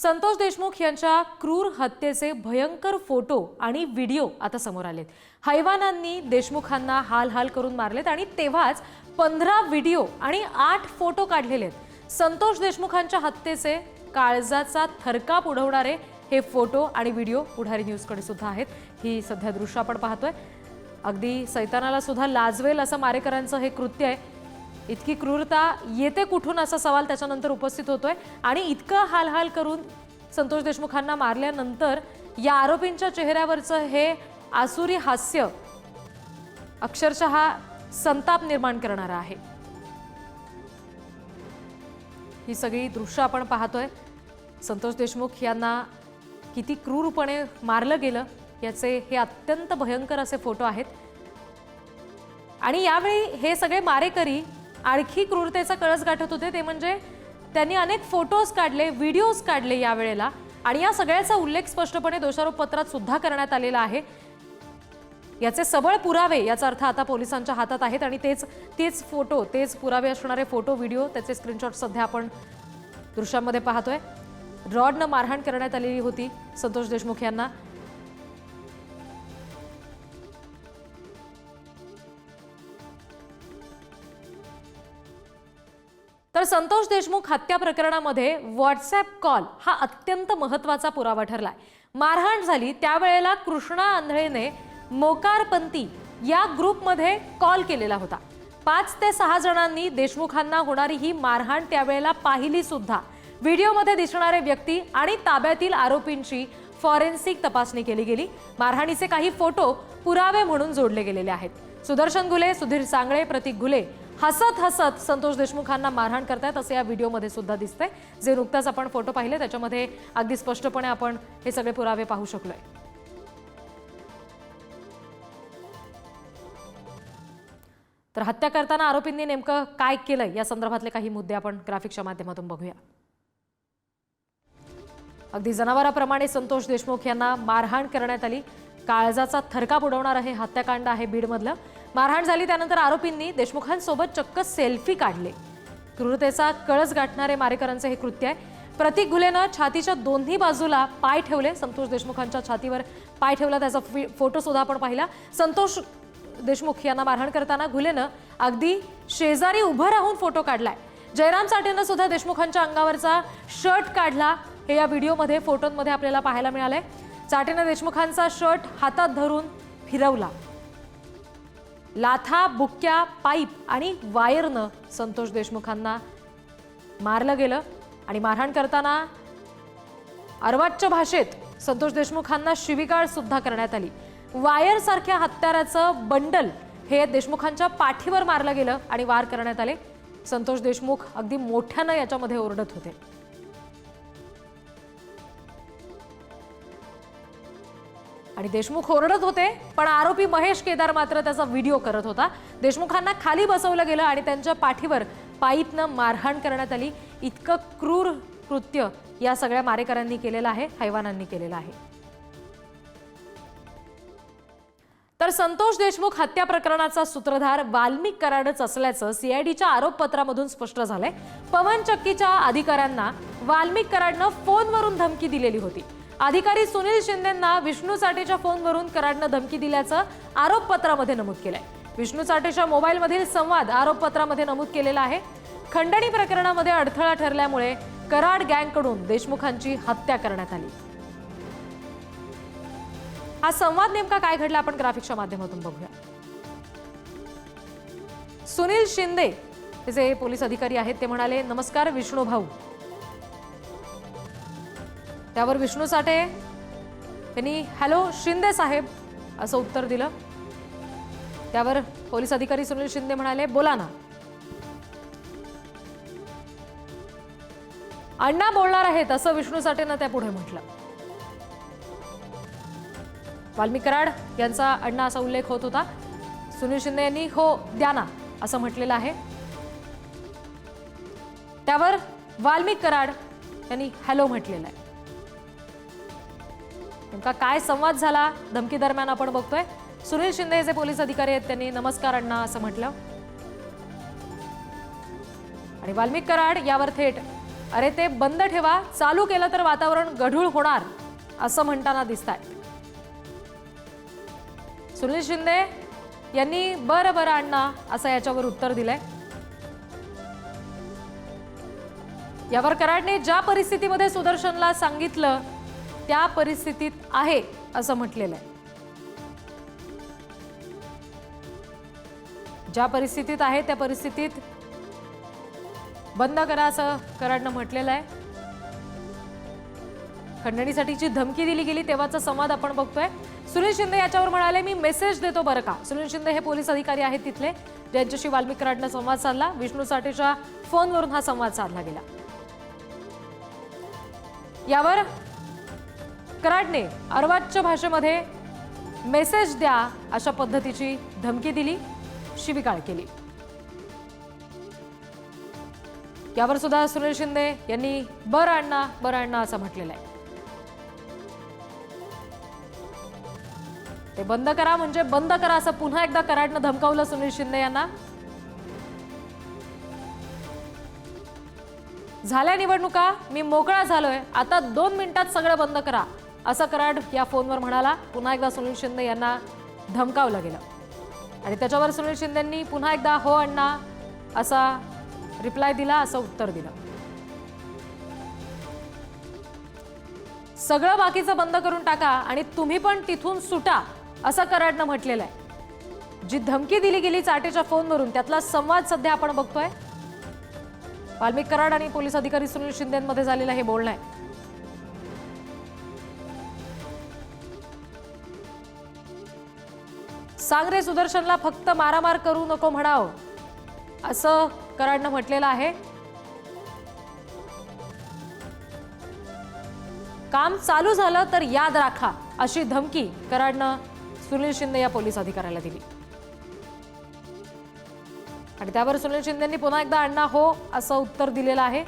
संतोष देशमुख यांच्या क्रूर हत्येचे भयंकर फोटो आणि व्हिडिओ आता समोर आलेत। हैवानांनी देशमुखांना हाल करून मारलेत आणि तेव्हाच 15 व्हिडिओ आणि 8 फोटो काढलेले आहेत। संतोष देशमुखांच्या हत्येचे काळजाचा थरकाप उडवणारे हे फोटो आणि व्हिडिओ पुढारी न्यूजकडे सुद्धा आहेत। ही सध्या दृश्य आपण पाहतोय। अगदी सैतानाला सुद्धा लाजवेल असं मारेकरांचं हे कृत्य आहे। इतकी क्रूरता येते कुठून असा सवाल त्याच्यानंतर उपस्थित होतोय आणि इतका हाल करून संतोष देशमुखांना मारल्यानंतर या आरोपींच्या चेहऱ्यावरचं हे आसुरी हास्य अक्षरशः संताप निर्माण करणारा आहे। ही सगळी दृश्य आपण पाहतोय। संतोष देशमुख यांना किती क्रूरपणे मारलं गेलं याचे हे अत्यंत भयंकर असे फोटो आहेत आणि यावेळी हे सगळे मारेकरी आणखी क्रूरतेचा कळस गाठत होते। ते म्हणजे त्यांनी अनेक फोटोज काढले, व्हिडिओज काढले या वेळेला आणि या सगळ्याचा उल्लेख स्पष्टपणे दोषारोप पत्रात सुद्धा करण्यात आलेला आहे। याचे सबळ पुरावे याचा अर्थ आता पोलिसांच्या हातात आहेत आणि तेच फोटो, तेच पुरावे असणारे फोटो, व्हिडिओ, त्याचे स्क्रीनशॉट सध्या आपण दृश्यांमध्ये पाहतोय। रॉडनं मारहाण करण्यात आलेली होती संतोष देशमुख यांना। तर संतोष देशमुख हत्या प्रकरणामध्ये व्हॉट्सॲप कॉल हा अत्यंत महत्त्वाचा पुरावा ठरलाय। मारहाण झाली त्यावेळेला कृष्णा आंधळेने मोकारपंती या ग्रुपमध्ये कॉल केलेला होता। 5 ते 6 जणांनी देशमुखांना होणारी ही मारहाण त्यावेळेला पाहिली सुद्धा। व्हिडिओमध्ये दिसणारे व्यक्ती आणि ताब्यातील आरोपींची फॉरेन्सिक तपासणी केली गेली। मारहाणीचे काही फोटो पुरावे म्हणून जोडले गेलेले आहेत। सुदर्शन घुले, सुधीर सांगळे, प्रतीक घुले हसत संतोष देशमुखांना मारहाण करतात असे या व्हिडिओमध्ये सुद्धा दिसतंय। जे नुकताच आपण फोटो पाहिले त्याच्यामध्ये अगदी स्पष्टपणे आपण हे सगळे पुरावे पाहू शकलोय। तर हत्या करताना आरोपींनी नेमकं काय केलं या संदर्भातले काही मुद्दे आपण ग्राफिक्सच्या माध्यमातून बघूया। अगदी जनावराप्रमाणे संतोष देशमुख यांना मारहाण करण्यात आली। काळजाचा थरकाप उडवणारं हे हत्याकांड आहे बीडमधलं। मारहाण झाली त्यानंतर आरोपींनी देशमुखांसोबत चक्क सेल्फी काढले। क्रूरतेचा कळस गाठणारे मारेकरांचे हे कृत्य आहे। प्रतीक घुलेनं छातीच्या दोन्ही बाजूला पाय ठेवले, संतोष देशमुखांच्या छातीवर पाय ठेवला, त्याचा फोटो सुद्धा आपण पाहिला। संतोष देशमुख यांना मारहाण करताना घुलेनं अगदी शेजारी उभं राहून फोटो काढलाय। जयराम चाटेनं सुद्धा देशमुखांच्या अंगावरचा शर्ट काढला। हे या व्हिडिओमध्ये, फोटोमध्ये आपल्याला पाहायला मिळालंय। चाटेनं देशमुखांचा शर्ट हातात धरून फिरवला। लाथा, बुक्क्या, पाईप आणि वायरनं संतोष देशमुखांना मारलं गेलं आणि मारहाण करताना अर्वाच्य भाषेत संतोष देशमुखांना शिवीगाळ सुद्धा करण्यात आली। वायर सारख्या हत्याराचं बंडल हे देशमुखांच्या पाठीवर मारलं गेलं आणि वार करण्यात आले। संतोष देशमुख अगदी मोठ्यानं याच्यामध्ये ओरडत होते। आणि देशमुख ओरडत होते पण आरोपी महेश केदार मात्र त्याचा व्हिडिओ करत होता। देशमुखांना खाली बसवलं गेलं आणि त्यांच्या पाठीवर पाईपनं मारहाण करण्यात आली। इतकं क्रूर कृत्य या सगळ्या मारेकऱ्यांनी केलेलं आहे, हैवानांनी केलेलं आहे। तर संतोष देशमुख हत्या प्रकरणाचा सूत्रधार वाल्मिक कराडच असल्याचं सीआयडीच्या आरोपपत्रामधून स्पष्ट झालंय। पवन चक्कीच्या अधिकाऱ्यांना वाल्मिक कराडनं फोनवरून धमकी दिलेली होती। अधिकारी सुनील शिंदेंना विष्णू चाटेच्या फोनवरून कराडनं धमकी दिल्याचं आरोपपत्रामध्ये नमूद केलंय। विष्णू चाटेच्या मोबाईलमधील संवाद आरोपपत्रामध्ये नमूद केलेला आहे। खंडणी प्रकरणामध्ये अडथळा ठरल्यामुळे कराड गँगकडून देशमुखांची हत्या करण्यात आली। हा संवाद नेमका काय घडला आपण ग्राफिक्सच्या माध्यमातून बघूया। सुनील शिंदे जे पोलीस अधिकारी आहेत ते म्हणाले, नमस्कार विष्णू भाऊ। त्यावर विष्णू चाटे यांनी हॅलो शिंदे साहेब असं उत्तर दिलं। त्यावर पोलीस अधिकारी सुनील शिंदे म्हणाले, बोला ना। अण्णा बोलणार आहेत असं विष्णू चाटेनं त्या पुढे म्हटलं। वाल्मिक कराड यांचा अण्णा असा उल्लेख होत होता। सुनील शिंदे यांनी हो द्या ना असं म्हटलेलं आहे। त्यावर वाल्मिक कराड यांनी हॅलो म्हटलेलं आहे। नेमका काय संवाद झाला धमकी दरम्यान आपण बघतोय। सुनील शिंदे जे पोलीस अधिकारी आहेत त्यांनी नमस्कार अण्णा असं म्हटलं आणि वाल्मिक कराड यावर थेट अरे ते बंद ठेवा, चालू केलं तर वातावरण गढूळ होणार असं म्हणताना दिसतायत. सुनील शिंदे यांनी बरं बरं अण्णा असं याच्यावर उत्तर दिलंय. यावर कराडने ज्या परिस्थितीमध्ये सुदर्शनला सांगितलं त्या परिस्थितीत आहे असं म्हटलेलं आहे. ज्या परिस्थितीत आहे त्या परिस्थितीत बंद करा असं कराडनं म्हटलेलं आहे. खंडणीसाठीची धमकी दिली गेली तेव्हाचा संवाद आपण बघतोय. सुनील शिंदे याच्यावर म्हणाले मी मेसेज देतो बरं का. सुनील शिंदे हे पोलीस अधिकारी आहेत तिथले, ज्यांच्याशी वाल्मिक कराडनं संवाद साधला. विष्णू साठेच्या फोनवरून हा संवाद साधला गेला. यावर कराडने अर्वाच्य भाषेमध्ये मेसेज द्या अशा पद्धतीची धमकी दिली, शिवीगाळ केली. यावर सुद्धा सुनील शिंदे यांनी बरं अण्णा असं म्हटलेलं आहे. ते बंद करा म्हणजे बंद करा असं पुन्हा एकदा कराडनं धमकावलं सुनील शिंदे यांना. झाल्या निवडणुका, मी मोकळा झालोय, आता 2 मिनिटात सगळं बंद करा असं कराड या फोनवर म्हणाला. पुन्हा एकदा सुनील शिंदे यांना धमकावलं गेलं आणि त्याच्यावर सुनील शिंदेंनी पुन्हा एकदा हो अण्णा असा रिप्लाय दिला, असं उत्तर दिलं. सगळं बाकीचं बंद करून टाका आणि तुम्ही पण तिथून सुटा असं कराडनं म्हटलेलं आहे. जी धमकी दिली गेली चाटेच्या फोनवरून त्यातला संवाद सध्या आपण बघतोय. वाल्मिक कराड आणि पोलीस अधिकारी सुनील शिंदेमध्ये झालेलं हे बोलणं आहे. सांगरे सुदर्शनला फक्त मारामार करू नको म्हणावं असं कराडनं म्हटलेलं आहे. काम चालू झालं तर याद राखा अशी धमकी कराडनं सुनील शिंदे या पोलीस अधिकाऱ्याला दिली आणि त्यावर सुनील शिंदेंनी पुन्हा एकदा अण्णा हो असं उत्तर दिलेलं आहे.